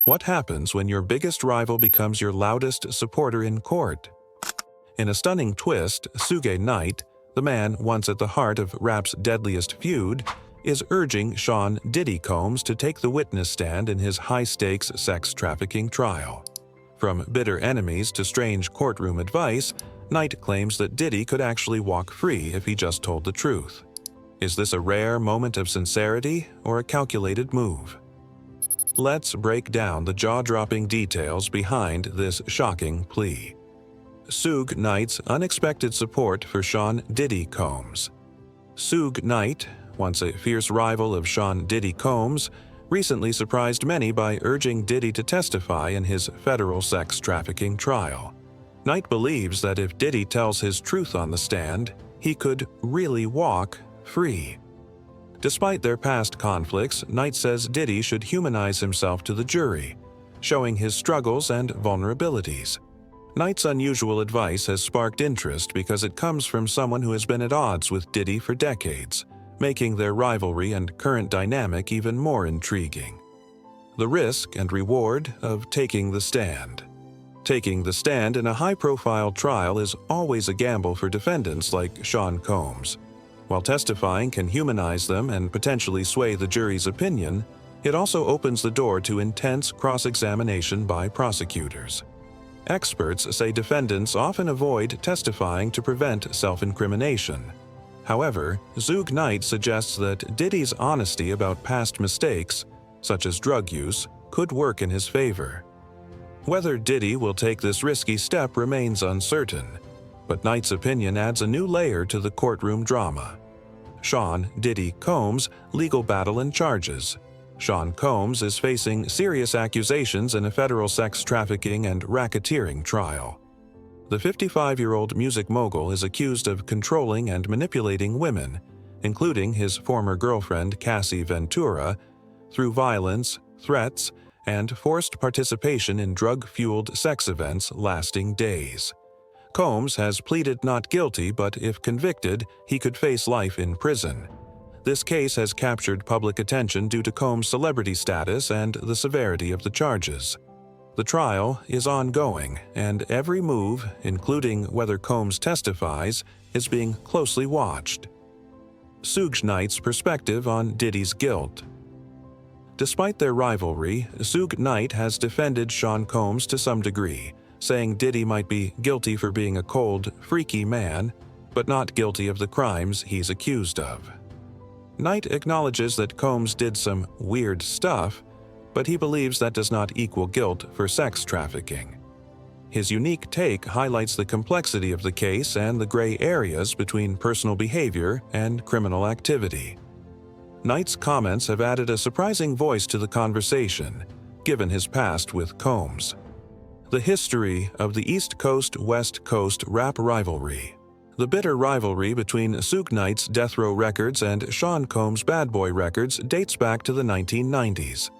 What happens when your biggest rival becomes your loudest supporter in court? In a stunning twist, Suge Knight, the man once at the heart of rap's deadliest feud, is urging Sean Diddy Combs to take the witness stand in his high-stakes sex trafficking trial. From bitter enemies to strange courtroom advice, Knight claims that Diddy could actually walk free if he just told the truth. Is this a rare moment of sincerity or a calculated move? Let's break down the jaw-dropping details behind this shocking plea. Suge Knight's unexpected support for Sean Diddy Combs. Suge Knight, once a fierce rival of Sean Diddy Combs, recently surprised many by urging Diddy to testify in his federal sex trafficking trial. Knight believes that if Diddy tells his truth on the stand, he could really walk free. Despite their past conflicts, Knight says Diddy should humanize himself to the jury, showing his struggles and vulnerabilities. Knight's unusual advice has sparked interest because it comes from someone who has been at odds with Diddy for decades, making their rivalry and current dynamic even more intriguing. The risk and reward of taking the stand. Taking the stand in a high-profile trial is always a gamble for defendants like Sean Combs. While testifying can humanize them and potentially sway the jury's opinion, it also opens the door to intense cross-examination by prosecutors. Experts say defendants often avoid testifying to prevent self-incrimination. However, Suge Knight suggests that Diddy's honesty about past mistakes, such as drug use, could work in his favor. Whether Diddy will take this risky step remains uncertain, but Knight's opinion adds a new layer to the courtroom drama. Sean Diddy Combs' legal battle and charges. Sean Combs is facing serious accusations in a federal sex trafficking and racketeering trial. The 55-year-old music mogul is accused of controlling and manipulating women, including his former girlfriend Cassie Ventura, through violence, threats, and forced participation in drug-fueled sex events lasting days. Combs has pleaded not guilty, but if convicted, he could face life in prison. This case has captured public attention due to Combs' celebrity status and the severity of the charges. The trial is ongoing, and every move, including whether Combs testifies, is being closely watched. Suge Knight's perspective on Diddy's guilt. Despite their rivalry, Suge Knight has defended Sean Combs to some degree, saying Diddy might be guilty for being a cold, freaky man, but not guilty of the crimes he's accused of. Knight acknowledges that Combs did some weird stuff, but he believes that does not equal guilt for sex trafficking. His unique take highlights the complexity of the case and the gray areas between personal behavior and criminal activity. Knight's comments have added a surprising voice to the conversation, given his past with Combs. The history of the East Coast-West Coast rap rivalry. The bitter rivalry between Suge Knight's Death Row Records and Sean Combs' Bad Boy Records dates back to the 1990s.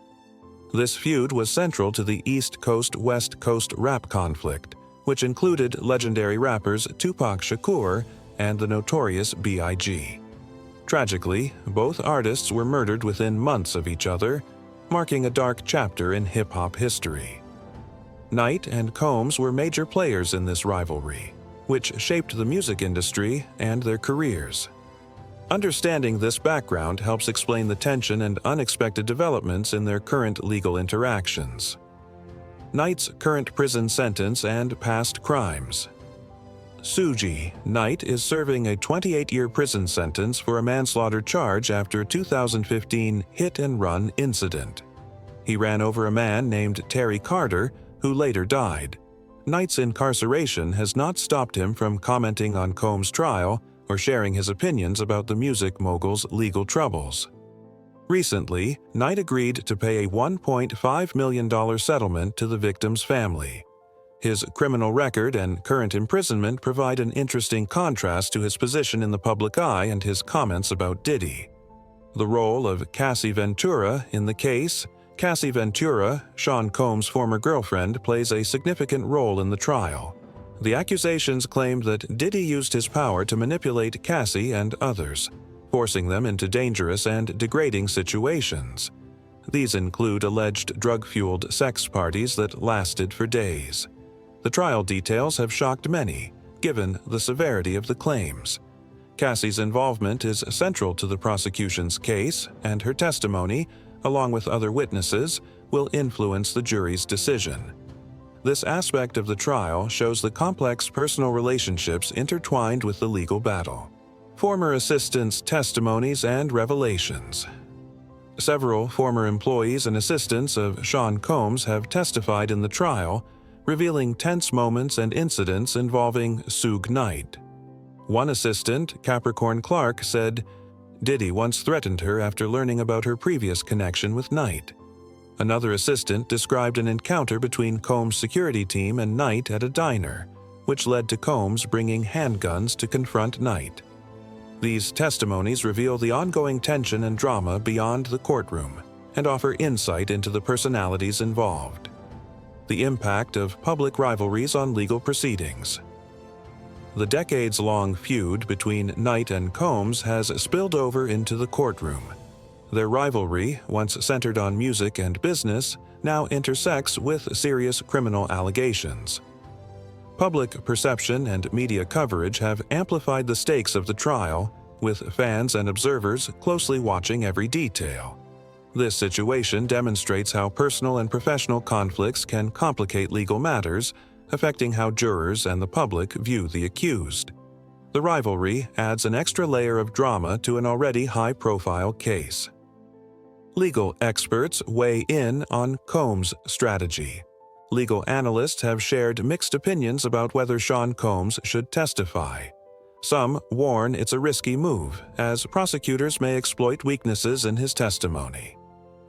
This feud was central to the East Coast-West Coast rap conflict, which included legendary rappers Tupac Shakur and the notorious B.I.G. Tragically, both artists were murdered within months of each other, marking a dark chapter in hip-hop history. Knight and Combs were major players in this rivalry, which shaped the music industry and their careers. Understanding this background helps explain the tension and unexpected developments in their current legal interactions. Knight's current prison sentence and past crimes. Suge Knight is serving a 28-year prison sentence for a manslaughter charge after a 2015 hit-and-run incident. He ran over a man named Terry Carter, who later died. Knight's incarceration has not stopped him from commenting on Combs' trial or sharing his opinions about the music mogul's legal troubles. Recently, Knight agreed to pay a $1.5 million settlement to the victim's family. His criminal record and current imprisonment provide an interesting contrast to his position in the public eye and his comments about Diddy. The role of Cassie Ventura in the case. Cassie Ventura, Sean Combs' former girlfriend, plays a significant role in the trial. The accusations claimed that Diddy used his power to manipulate Cassie and others, forcing them into dangerous and degrading situations. These include alleged drug-fueled sex parties that lasted for days. The trial details have shocked many, given the severity of the claims. Cassie's involvement is central to the prosecution's case, and her testimony, along with other witnesses, will influence the jury's decision. This aspect of the trial shows the complex personal relationships intertwined with the legal battle. Former assistants' testimonies and revelations. Several former employees and assistants of Sean Combs have testified in the trial, revealing tense moments and incidents involving Suge Knight. One assistant, Capricorn Clark, said, "Diddy once threatened her after learning about her previous connection with Knight." Another assistant described an encounter between Combs' security team and Knight at a diner, which led to Combs bringing handguns to confront Knight. These testimonies reveal the ongoing tension and drama beyond the courtroom and offer insight into the personalities involved. The impact of public rivalries on legal proceedings. The decades-long feud between Knight and Combs has spilled over into the courtroom. Their rivalry, once centered on music and business, now intersects with serious criminal allegations. Public perception and media coverage have amplified the stakes of the trial, with fans and observers closely watching every detail. This situation demonstrates how personal and professional conflicts can complicate legal matters, affecting how jurors and the public view the accused. The rivalry adds an extra layer of drama to an already high-profile case. Legal experts weigh in on Combs' strategy. Legal analysts have shared mixed opinions about whether Sean Combs should testify. Some warn it's a risky move, as prosecutors may exploit weaknesses in his testimony.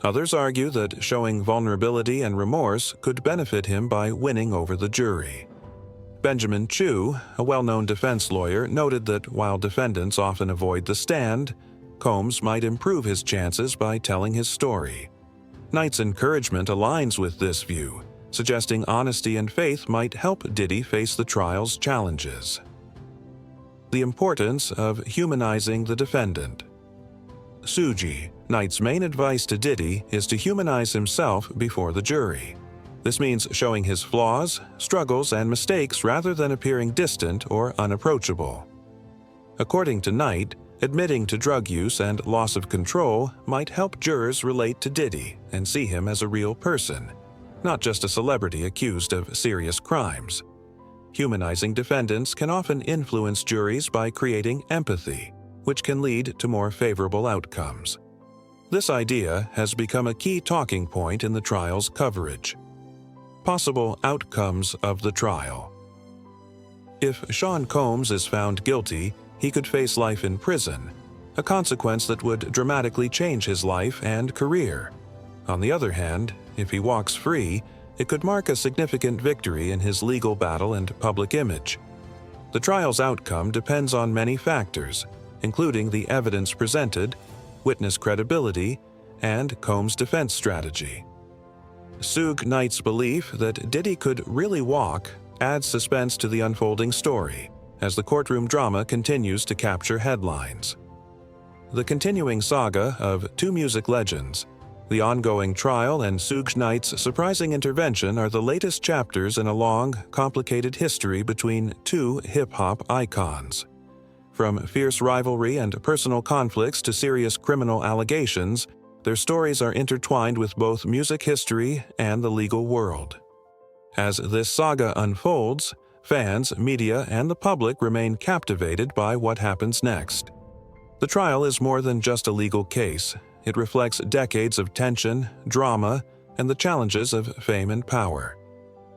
Others argue that showing vulnerability and remorse could benefit him by winning over the jury. Benjamin Chew, a well-known defense lawyer, noted that while defendants often avoid the stand, Combs might improve his chances by telling his story. Knight's encouragement aligns with this view, suggesting honesty and faith might help Diddy face the trial's challenges. The importance of humanizing the defendant. Suge Knight's main advice to Diddy is to humanize himself before the jury. This means showing his flaws, struggles, and mistakes rather than appearing distant or unapproachable. According to Knight, admitting to drug use and loss of control might help jurors relate to Diddy and see him as a real person, not just a celebrity accused of serious crimes. Humanizing defendants can often influence juries by creating empathy, which can lead to more favorable outcomes. This idea has become a key talking point in the trial's coverage. Possible outcomes of the trial. If Sean Combs is found guilty, he could face life in prison, a consequence that would dramatically change his life and career. On the other hand, if he walks free, it could mark a significant victory in his legal battle and public image. The trial's outcome depends on many factors, including the evidence presented, witness credibility, and Combs' defense strategy. Suge Knight's belief that Diddy could really walk adds suspense to the unfolding story, as the courtroom drama continues to capture headlines. The continuing saga of two music legends, the ongoing trial and Suge Knight's surprising intervention are the latest chapters in a long, complicated history between two hip-hop icons. From fierce rivalry and personal conflicts to serious criminal allegations, their stories are intertwined with both music history and the legal world. As this saga unfolds, fans, media, and the public remain captivated by what happens next. The trial is more than just a legal case. It reflects decades of tension, drama, and the challenges of fame and power.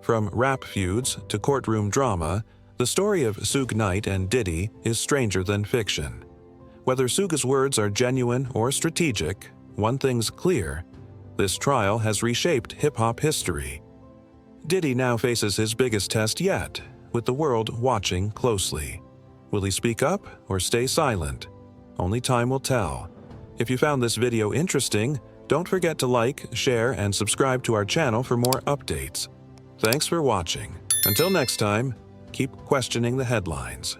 From rap feuds to courtroom drama, the story of Suge Knight and Diddy is stranger than fiction. Whether Suge's words are genuine or strategic, one thing's clear: this trial has reshaped hip-hop history. Diddy now faces his biggest test yet, with the world watching closely. Will he speak up or stay silent? Only time will tell. If you found this video interesting, don't forget to like, share, and subscribe to our channel for more updates. Thanks for watching. Until next time, keep questioning the headlines.